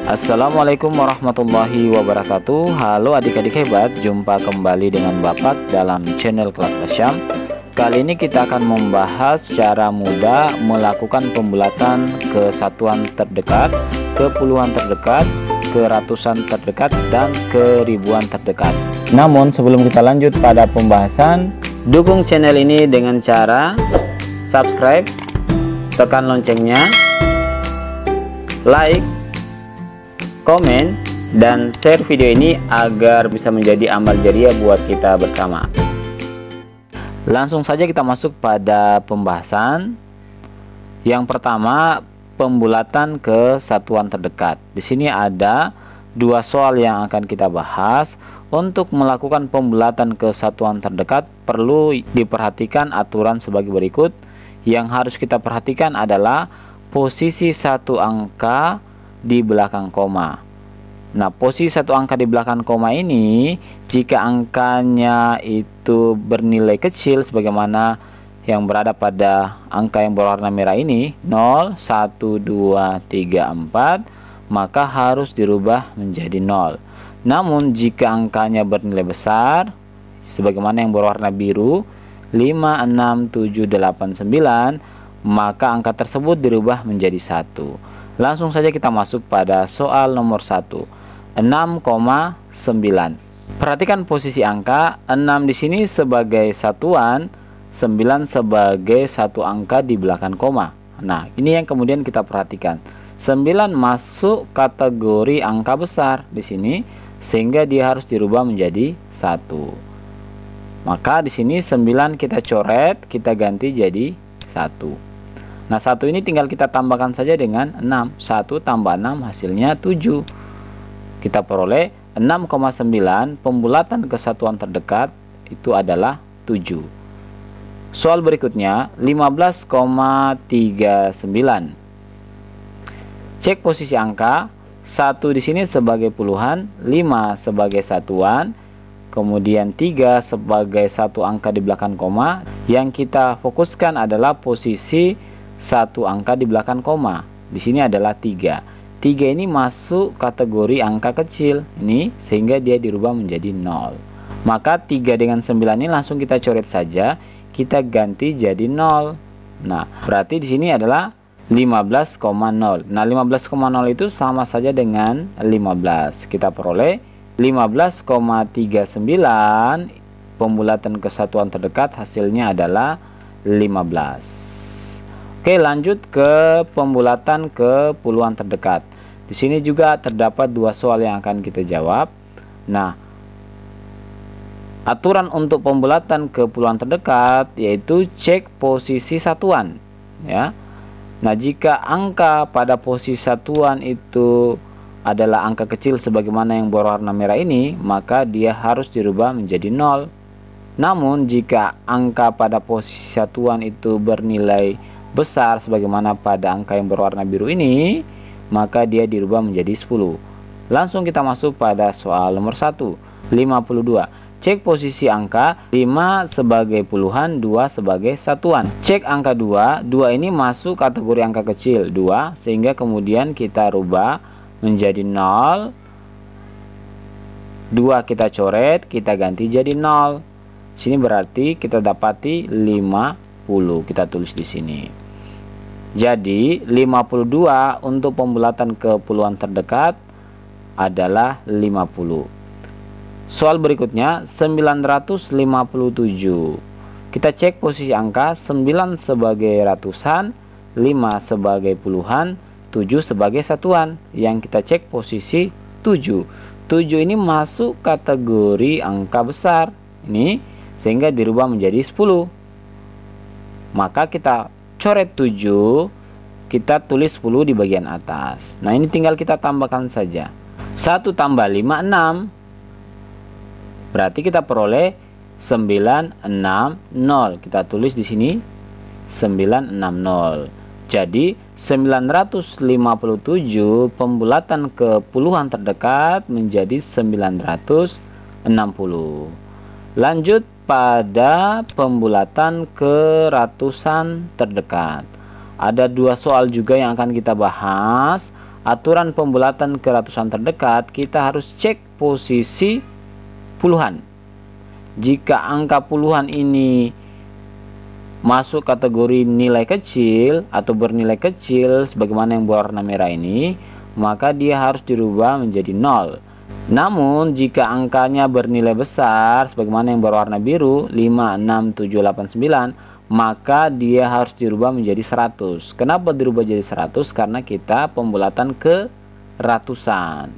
Assalamualaikum warahmatullahi wabarakatuh. Halo adik-adik hebat, jumpa kembali dengan Bapak dalam channel Kelas Tasyam. Kali ini kita akan membahas cara mudah melakukan pembulatan ke satuan terdekat, ke puluhan terdekat, ke ratusan terdekat, dan ke ribuan terdekat. Namun sebelum kita lanjut pada pembahasan, dukung channel ini dengan cara subscribe, tekan loncengnya, like, komen, dan share video ini agar bisa menjadi amal jariah buat kita bersama. Langsung saja kita masuk pada pembahasan. Yang pertama, pembulatan ke satuan terdekat. Di sini ada dua soal yang akan kita bahas. Untuk melakukan pembulatan ke satuan terdekat perlu diperhatikan aturan sebagai berikut. Yang harus kita perhatikan adalah posisi satu angka di belakang koma. Nah, posisi satu angka di belakang koma ini, jika angkanya itu bernilai kecil sebagaimana yang berada pada angka yang berwarna merah ini, 0, 1, 2, 3, 4, maka harus dirubah menjadi 0. Namun jika angkanya bernilai besar sebagaimana yang berwarna biru, 5, 6, 7, 8, 9, maka angka tersebut dirubah menjadi 1. Langsung saja kita masuk pada soal nomor 1, 6,9. Perhatikan posisi angka 6 di sini sebagai satuan, 9 sebagai satu angka di belakang koma. Nah, ini yang kemudian kita perhatikan. 9 masuk kategori angka besar di sini sehingga dia harus dirubah menjadi 1. Maka di sini 9 kita coret, kita ganti jadi 1. Nah, 1 ini tinggal kita tambahkan saja dengan 6. 1 tambah 6 hasilnya 7. Kita peroleh 6,9, pembulatan ke satuan terdekat itu adalah 7. Soal berikutnya, 15,39. Cek posisi angka. 1 di sini sebagai puluhan, 5 sebagai satuan, kemudian 3 sebagai satu angka di belakang koma. Yang kita fokuskan adalah posisi satu angka di belakang koma. Di sini adalah 3. 3 ini masuk kategori angka kecil ini sehingga dia dirubah menjadi 0. Maka 3 dengan 9 ini langsung kita coret saja, kita ganti jadi 0. Nah, berarti di sini adalah 15,0. Nah, 15,0 itu sama saja dengan 15. Kita peroleh 15,39, pembulatan ke satuan terdekat hasilnya adalah 15. Oke, lanjut ke pembulatan ke puluhan terdekat. Di sini juga terdapat dua soal yang akan kita jawab. Nah, aturan untuk pembulatan ke puluhan terdekat yaitu cek posisi satuan, ya. Nah, jika angka pada posisi satuan itu adalah angka kecil sebagaimana yang berwarna merah ini, maka dia harus dirubah menjadi 0. Namun jika angka pada posisi satuan itu bernilai besar sebagaimana pada angka yang berwarna biru ini, maka dia dirubah menjadi 10. Langsung kita masuk pada soal nomor 1, 52. Cek posisi angka. 5 sebagai puluhan, 2 sebagai satuan. Cek angka 2. 2 ini masuk kategori angka kecil 2 sehingga kemudian kita rubah menjadi 0. 2 kita coret, kita ganti jadi 0. Sini berarti kita dapati 50. Kita tulis di sini. Jadi 52 untuk pembulatan ke puluhan terdekat adalah 50. Soal berikutnya 957. Kita cek posisi angka. 9 sebagai ratusan, 5 sebagai puluhan, 7 sebagai satuan. Yang kita cek posisi 7. 7 ini masuk kategori angka besar ini sehingga dirubah menjadi 10. Maka kita coret 7, kita tulis 10 di bagian atas. Nah, ini tinggal kita tambahkan saja. 1 tambah 5, 6. Berarti kita peroleh 960. Kita tulis di sini 960. Jadi 957 pembulatan ke puluhan terdekat menjadi 960. Lanjut pada pembulatan ke ratusan terdekat. Ada dua soal juga yang akan kita bahas. aturan pembulatan ke ratusan terdekat, kita harus cek posisi puluhan. Jika angka puluhan ini masuk kategori nilai kecil atau bernilai kecil sebagaimana yang berwarna merah ini, maka dia harus dirubah menjadi 0. Namun jika angkanya bernilai besar sebagaimana yang berwarna biru 5, 6, 7, 8, 9, maka dia harus dirubah menjadi 100. Kenapa dirubah jadi 100? Karena kita pembulatan ke ratusan.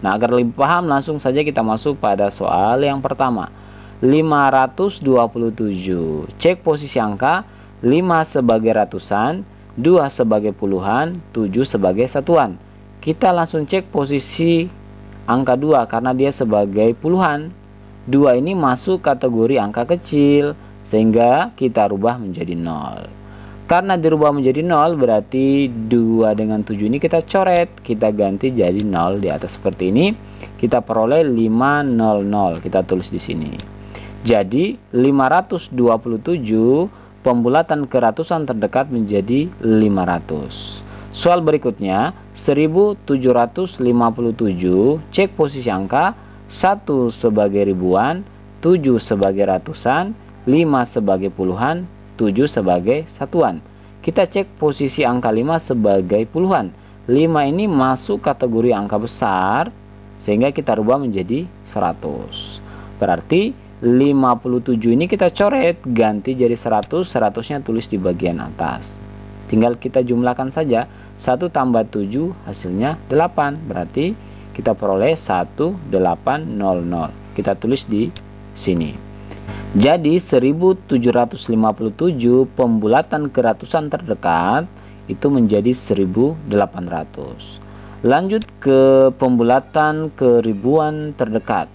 Nah, agar lebih paham, langsung saja kita masuk pada soal yang pertama. 527. Cek posisi angka. 5 sebagai ratusan, 2 sebagai puluhan, 7 sebagai satuan. Kita langsung cek posisi angka 2 karena dia sebagai puluhan. 2 ini masuk kategori angka kecil, sehingga kita rubah menjadi 0. Karena dirubah menjadi 0, berarti 2 dengan 7 ini kita coret, kita ganti jadi 0 di atas seperti ini. Kita peroleh 500, kita tulis di sini. Jadi 527 pembulatan ke ratusan terdekat menjadi 500. Soal berikutnya 1757, cek posisi angka. 1 sebagai ribuan, 7 sebagai ratusan, 5 sebagai puluhan, 7 sebagai satuan. Kita cek posisi angka 5 sebagai puluhan. 5 ini masuk kategori angka besar, sehingga kita rubah menjadi 100. Berarti 57 ini kita coret, ganti jadi 100, 100-nya tulis di bagian atas. Tinggal kita jumlahkan saja. 1 tambah 7 hasilnya 8. Berarti kita peroleh 1800. Kita tulis di sini. Jadi 1757 pembulatan ke ratusan terdekat itu menjadi 1800. Lanjut ke pembulatan ke ribuan terdekat.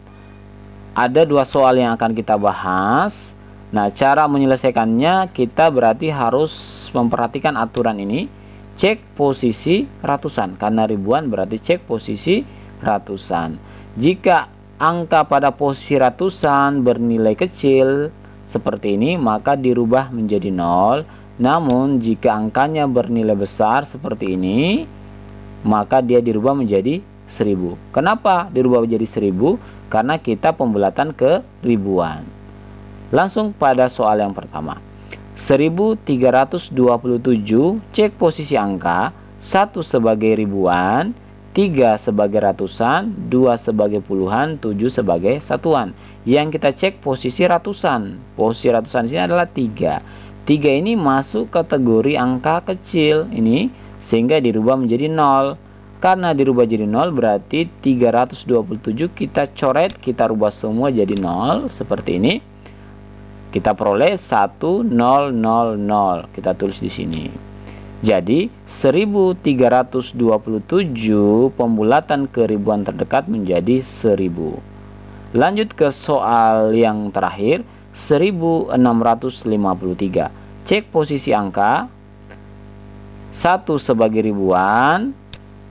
Ada 2 soal yang akan kita bahas. Nah, cara menyelesaikannya kita berarti harus memperhatikan aturan ini. Cek posisi ratusan, karena ribuan berarti cek posisi ratusan. Jika angka pada posisi ratusan bernilai kecil seperti ini, maka dirubah menjadi 0. Namun jika angkanya bernilai besar seperti ini, maka dia dirubah menjadi 1000. Kenapa dirubah menjadi 1000? Karena kita pembulatan ke ribuan. Langsung pada soal yang pertama. 1327, cek posisi angka. 1 sebagai ribuan, 3 sebagai ratusan, 2 sebagai puluhan, 7 sebagai satuan. Yang kita cek posisi ratusan. Posisi ratusan di sini adalah 3. 3 ini masuk kategori angka kecil ini, sehingga dirubah menjadi 0. Karena dirubah jadi 0, berarti 327 kita coret, kita rubah semua jadi 0 seperti ini. Kita peroleh 1000. Kita tulis di sini. Jadi 1327 pembulatan ke ribuan terdekat menjadi 1000. Lanjut ke soal yang terakhir, 1653. Cek posisi angka. 1 sebagai ribuan,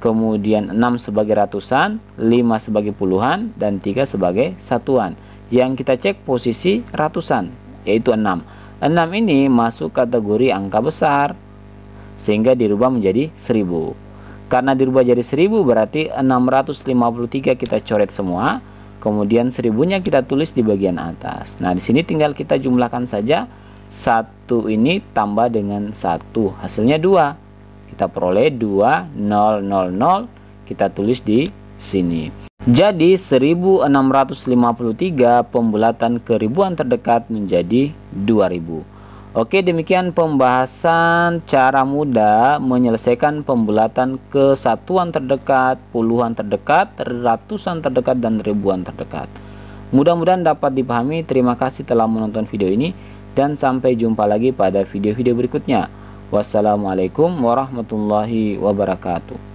kemudian 6 sebagai ratusan, 5 sebagai puluhan, dan 3 sebagai satuan. Yang kita cek posisi ratusan, yaitu 6. 6 ini masuk kategori angka besar, sehingga dirubah menjadi 1000. Karena dirubah jadi 1000, berarti 653 kita coret semua, kemudian 1000-nya kita tulis di bagian atas. Nah, di sini tinggal kita jumlahkan saja. 1 ini tambah dengan 1, hasilnya 2. Kita peroleh 2000, kita tulis di sini. Jadi 1653 pembulatan ke ribuan terdekat menjadi 2000. Oke, demikian pembahasan cara mudah menyelesaikan pembulatan ke satuan terdekat, puluhan terdekat, ratusan terdekat, dan ribuan terdekat. Mudah-mudahan dapat dipahami. Terima kasih telah menonton video ini, dan sampai jumpa lagi pada video-video berikutnya. Wassalamualaikum warahmatullahi wabarakatuh.